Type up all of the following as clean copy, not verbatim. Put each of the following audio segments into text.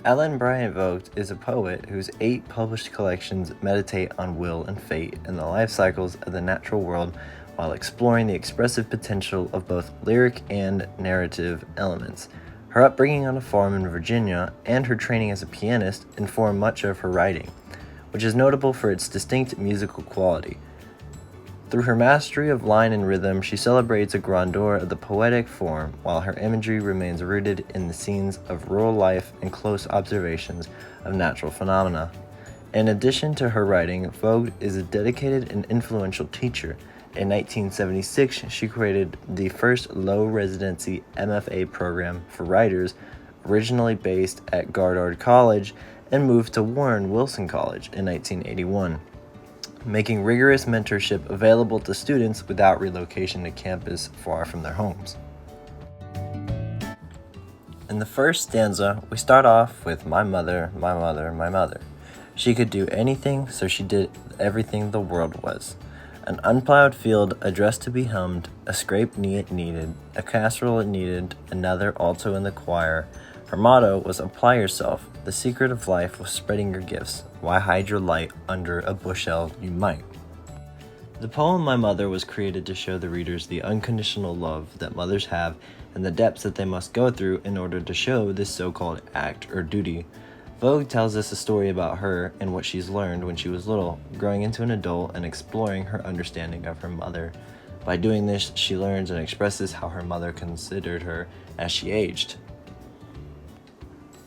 Ellen Bryant Vogt is a poet whose 8 published collections meditate on will and fate and the life cycles of the natural world while exploring the expressive potential of both lyric and narrative elements. Her upbringing on a farm in Virginia and her training as a pianist inform much of her writing, which is notable for its distinct musical quality. Through her mastery of line and rhythm, she celebrates a grandeur of the poetic form, while her imagery remains rooted in the scenes of rural life and close observations of natural phenomena. In addition to her writing, Vogt is a dedicated and influential teacher. In 1976, she created the first low-residency MFA program for writers, originally based at Goddard College, and moved to Warren Wilson College in 1981. Making rigorous mentorship available to students without relocation to campus far from their homes. In the first stanza, we start off with my mother, my mother, my mother. She could do anything, so she did everything the world was. An unplowed field, a dress to be hummed, a scraped knee it needed, a casserole it needed, another alto in the choir. Her motto was apply yourself. The secret of life was spreading your gifts. Why hide your light under a bushel you might? The poem My Mother was created to show the readers the unconditional love that mothers have and the depths that they must go through in order to show this so-called act or duty. Vogt tells us a story about her and what she's learned when she was little, growing into an adult and exploring her understanding of her mother. By doing this, she learns and expresses how her mother considered her as she aged.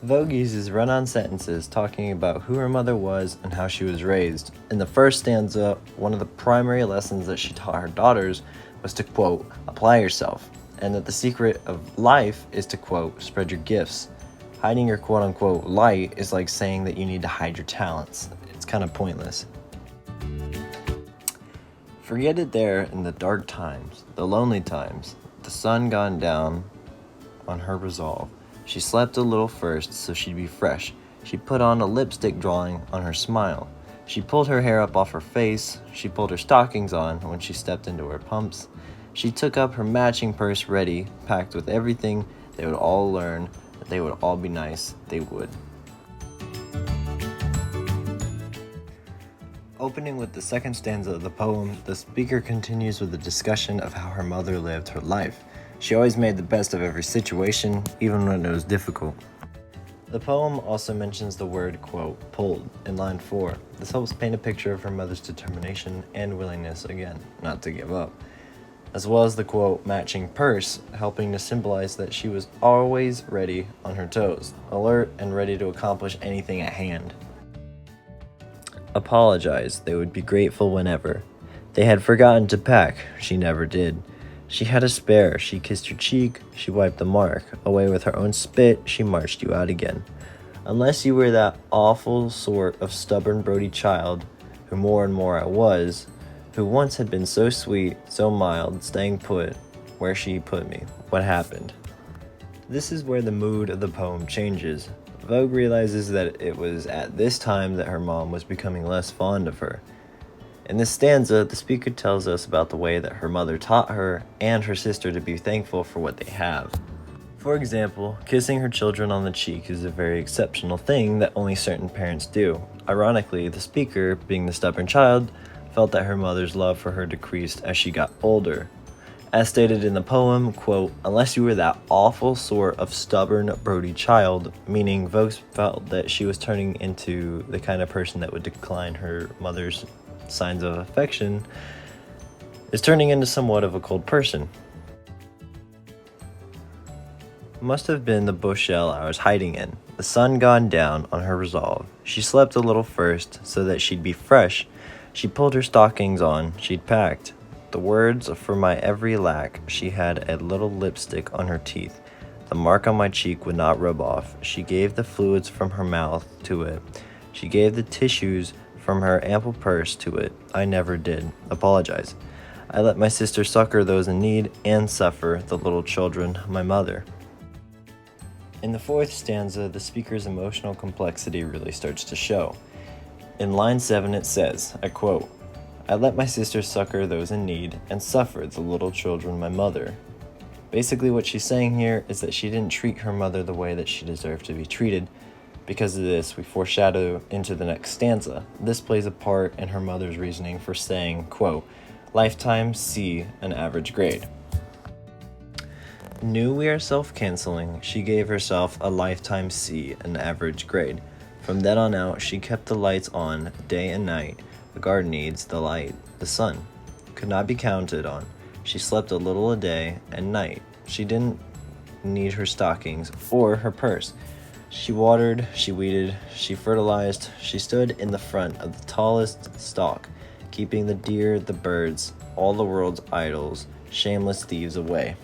Vogt uses run-on sentences talking about who her mother was and how she was raised. In the first stanza, one of the primary lessons that she taught her daughters was to, quote, apply yourself, and that the secret of life is to, quote, spread your gifts. Hiding your quote-unquote light is like saying that you need to hide your talents. It's kind of pointless. Forget it there in the dark times, the lonely times, the sun gone down on her resolve. She slept a little first so she'd be fresh. She put on a lipstick drawing on her smile. She pulled her hair up off her face. She pulled her stockings on when she stepped into her pumps. She took up her matching purse ready, packed with everything they would all learn, that they would all be nice, they would. Opening with the second stanza of the poem, the speaker continues with a discussion of how her mother lived her life. She always made the best of every situation, even when it was difficult. The poem also mentions the word, quote, pulled, in line 4. This helps paint a picture of her mother's determination and willingness, again, not to give up. As well as the, quote, matching purse, helping to symbolize that she was always ready on her toes, alert and ready to accomplish anything at hand. Apologize, they would be grateful whenever. They had forgotten to pack, she never did. She had a spare, she kissed your cheek, she wiped the mark. Away with her own spit, she marched you out again. Unless you were that awful sort of stubborn Brody child, who more and more I was, who once had been so sweet, so mild, staying put where she put me. What happened? This is where the mood of the poem changes. Vogt realizes that it was at this time that her mom was becoming less fond of her. In this stanza, the speaker tells us about the way that her mother taught her and her sister to be thankful for what they have. For example, kissing her children on the cheek is a very exceptional thing that only certain parents do. Ironically, the speaker, being the stubborn child, felt that her mother's love for her decreased as she got older. As stated in the poem, quote, unless you were that awful sort of stubborn Brody child, meaning Vogt felt that she was turning into the kind of person that would decline her mother's signs of affection, is turning into somewhat of a cold person. Must have been the bushel I was hiding in. The sun gone down on her resolve. She slept a little first so that she'd be fresh. She pulled her stockings on, she'd packed. The words for my every lack, she had a little lipstick on her teeth. The mark on my cheek would not rub off. She gave the fluids from her mouth to it. She gave the tissues from her ample purse to it. I never did apologize. I let my sister succor those in need and suffer the little children, my mother. In the fourth stanza, the speaker's emotional complexity really starts to show. In line 7 it says, I quote, I let my sister succor those in need and suffer the little children, my mother. Basically what she's saying here is that she didn't treat her mother the way that she deserved to be treated. Because of this, we foreshadow into the next stanza. This plays a part in her mother's reasoning for saying, quote, lifetime C, an average grade. Knew we are self-canceling, she gave herself a lifetime C, an average grade. From then on out, she kept the lights on day and night. A garden needs the light, the sun. Could not be counted on. She slept a little a day and night. She didn't need her stockings or her purse. She watered, she weeded, she fertilized. She stood in the front of the tallest stalk, keeping the deer, the birds, all the world's idols, shameless thieves away.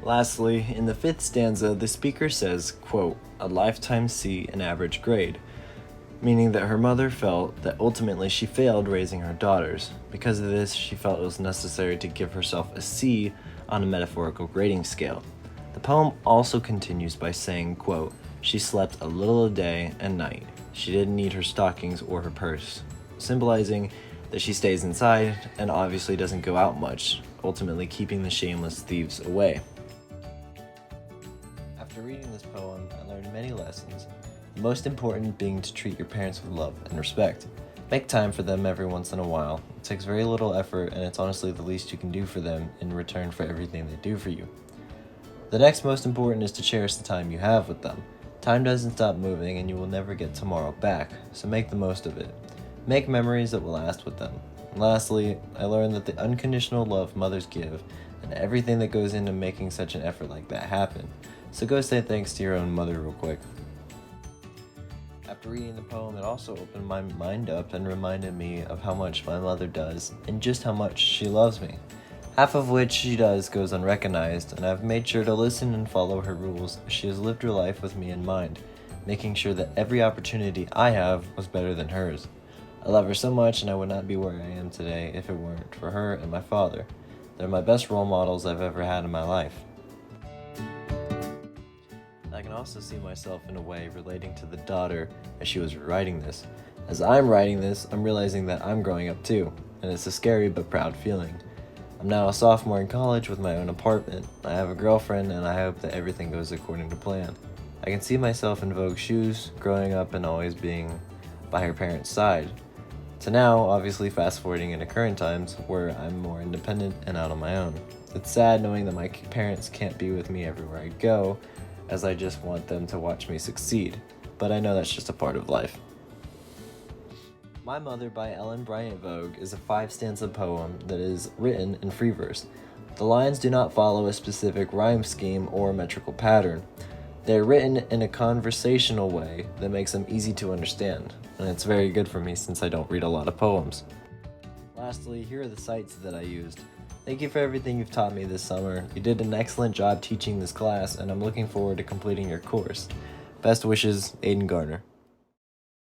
Lastly, in the fifth stanza, the speaker says, quote, a lifetime C, an average grade, meaning that her mother felt that ultimately she failed raising her daughters. Because of this, she felt it was necessary to give herself a C on a metaphorical grading scale. The poem also continues by saying, quote, she slept a little a day and night. She didn't need her stockings or her purse, symbolizing that she stays inside and obviously doesn't go out much, ultimately keeping the shameless thieves away. After reading this poem, I learned many lessons, the most important being to treat your parents with love and respect. Make time for them every once in a while. It takes very little effort, and it's honestly the least you can do for them in return for everything they do for you. The next most important is to cherish the time you have with them. Time doesn't stop moving, and you will never get tomorrow back, so make the most of it. Make memories that will last with them. And lastly, I learned that the unconditional love mothers give, and everything that goes into making such an effort like that happen. So go say thanks to your own mother real quick. After reading the poem, it also opened my mind up and reminded me of how much my mother does and just how much she loves me. Half of which she does goes unrecognized, and I've made sure to listen and follow her rules. She has lived her life with me in mind, making sure that every opportunity I have was better than hers. I love her so much, and I would not be where I am today if it weren't for her and my father. They're my best role models I've ever had in my life. I can also see myself in a way relating to the daughter as she was writing this. As I'm writing this, I'm realizing that I'm growing up too, and it's a scary but proud feeling. I'm now a sophomore in college with my own apartment. I have a girlfriend, and I hope that everything goes according to plan. I can see myself in Vogue's shoes, growing up and always being by her parents' side, to now obviously fast forwarding into current times where I'm more independent and out on my own. It's sad knowing that my parents can't be with me everywhere I go, as I just want them to watch me succeed, but I know that's just a part of life. My Mother by Ellen Bryant Vogue is a 5-stanza poem that is written in free verse. The lines do not follow a specific rhyme scheme or metrical pattern. They're written in a conversational way that makes them easy to understand, and it's very good for me since I don't read a lot of poems. Lastly, here are the sites that I used. Thank you for everything you've taught me this summer. You did an excellent job teaching this class, and I'm looking forward to completing your course. Best wishes, Aiden Garner.